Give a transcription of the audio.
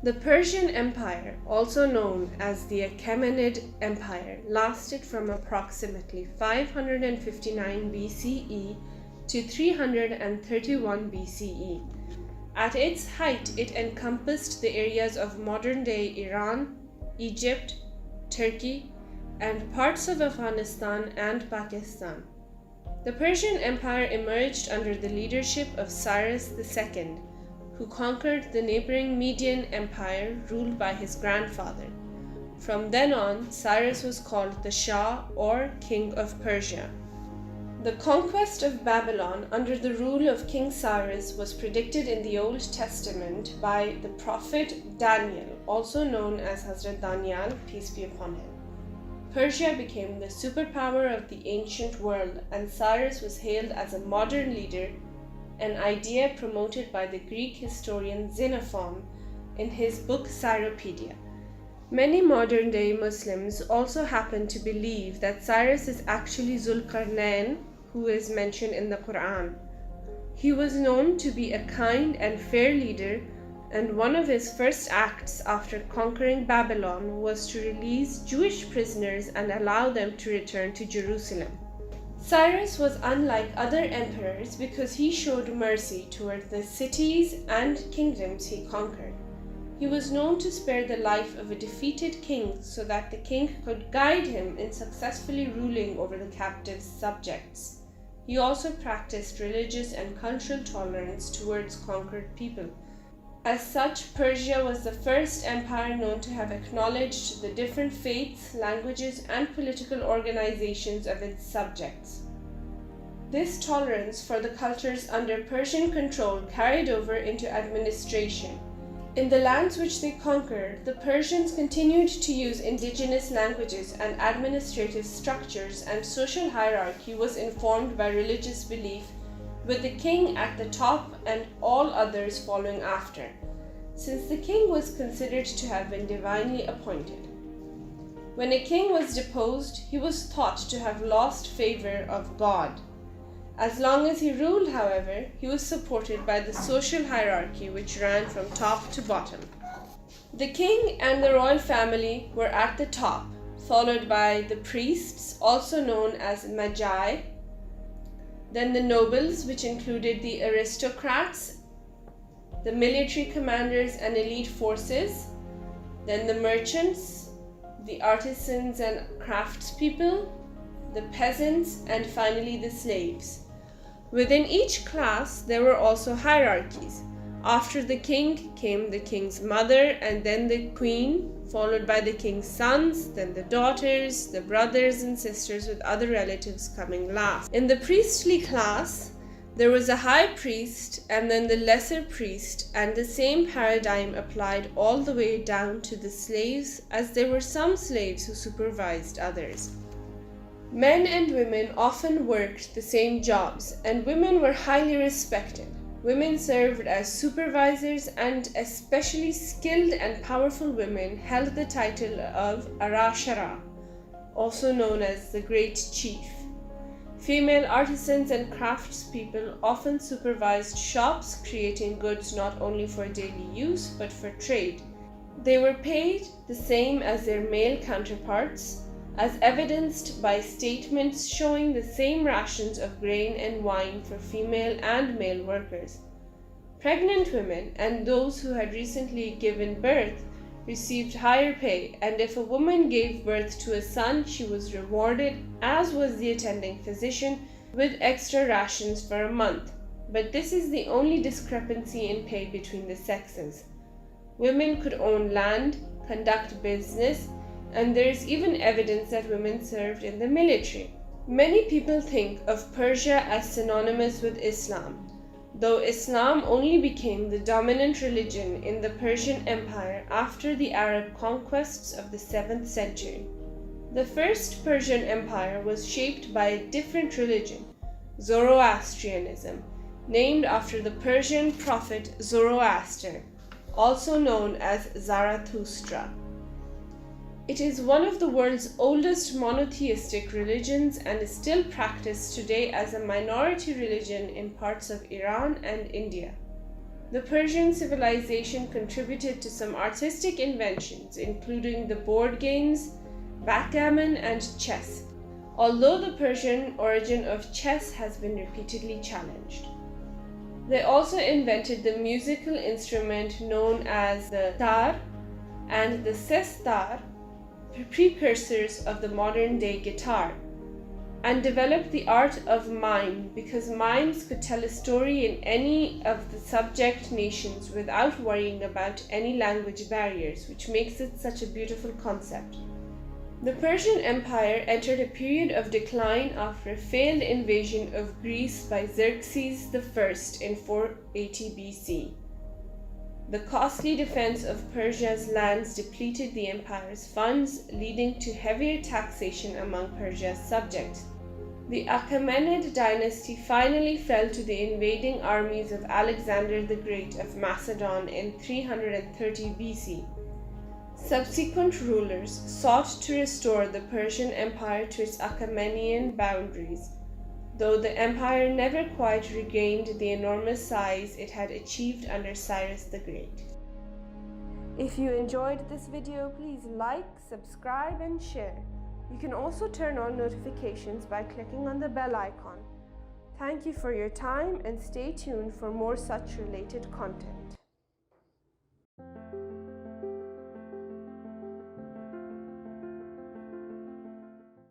The Persian Empire, also known as the Achaemenid Empire, lasted from approximately 559 BCE to 331 BCE. At its height, it encompassed the areas of modern-day Iran, Egypt, Turkey, and parts of Afghanistan and Pakistan. The Persian Empire emerged under the leadership of Cyrus II, who conquered the neighboring Median Empire ruled by his grandfather. From then on, Cyrus was called the Shah or King of Persia. The conquest of Babylon under the rule of King Cyrus was predicted in the Old Testament by the prophet Daniel, also known as Hazrat Daniel, peace be upon him. Persia became the superpower of the ancient world, and Cyrus was hailed as a modern leader, an idea promoted by the Greek historian Xenophon in his book Cyropedia. Many modern-day Muslims also happen to believe that Cyrus is actually Zulqarnain, who is mentioned in the Quran. He was known to be a kind and fair leader, and one of his first acts after conquering Babylon was to release Jewish prisoners and allow them to return to Jerusalem. Cyrus was unlike other emperors because he showed mercy toward the cities and kingdoms he conquered. He was known to spare the life of a defeated king so that the king could guide him in successfully ruling over the captive subjects. He also practiced religious and cultural tolerance towards conquered people. As such, Persia was the first empire known to have acknowledged the different faiths, languages, and political organizations of its subjects. This tolerance for the cultures under Persian control carried over into administration. In the lands which they conquered, the Persians continued to use indigenous languages and administrative structures, and social hierarchy was informed by religious belief, with the king at the top and all others following after, since the king was considered to have been divinely appointed. When a king was deposed, he was thought to have lost favor of God. As long as he ruled, however, he was supported by the social hierarchy which ran from top to bottom. The king and the royal family were at the top, followed by the priests, also known as magi, then the nobles, which included the aristocrats, the military commanders and elite forces, then the merchants, the artisans and craftspeople, the peasants, and finally the slaves. Within each class, there were also hierarchies. After the king came the king's mother and then the queen, followed by the king's sons, then the daughters, the brothers and sisters, with other relatives coming last. In the priestly class, there was a high priest and then the lesser priest, and the same paradigm applied all the way down to the slaves, as there were some slaves who supervised others. Men and women often worked the same jobs, and women were highly respected. Women served as supervisors, and especially skilled and powerful women held the title of Arashara, also known as the Great Chief. Female artisans and craftspeople often supervised shops creating goods not only for daily use but for trade. They were paid the same as their male counterparts, as evidenced by statements showing the same rations of grain and wine for female and male workers. Pregnant women and those who had recently given birth received higher pay, and if a woman gave birth to a son, she was rewarded, as was the attending physician, with extra rations for a month. But this is the only discrepancy in pay between the sexes. Women could own land, conduct business, and there is even evidence that women served in the military. Many people think of Persia as synonymous with Islam, though Islam only became the dominant religion in the Persian Empire after the Arab conquests of the 7th century. The first Persian Empire was shaped by a different religion, Zoroastrianism, named after the Persian prophet Zoroaster, also known as Zarathustra. It is one of the world's oldest monotheistic religions and is still practiced today as a minority religion in parts of Iran and India. The Persian civilization contributed to some artistic inventions, including the board games, backgammon, and chess, although the Persian origin of chess has been repeatedly challenged. They also invented the musical instrument known as the tar and the sestar, precursors of the modern-day guitar, and developed the art of mime because mimes could tell a story in any of the subject nations without worrying about any language barriers, which makes it such a beautiful concept. The Persian Empire entered a period of decline after a failed invasion of Greece by Xerxes I in 480 BC. The costly defense of Persia's lands depleted the empire's funds, leading to heavier taxation among Persia's subjects. The Achaemenid dynasty finally fell to the invading armies of Alexander the Great of Macedon in 330 BC. Subsequent rulers sought to restore the Persian Empire to its Achaemenian boundaries, though the empire never quite regained the enormous size it had achieved under Cyrus the Great. If you enjoyed this video, please like, subscribe, and share. You can also turn on notifications by clicking on the bell icon. Thank you for your time and stay tuned for more such related content.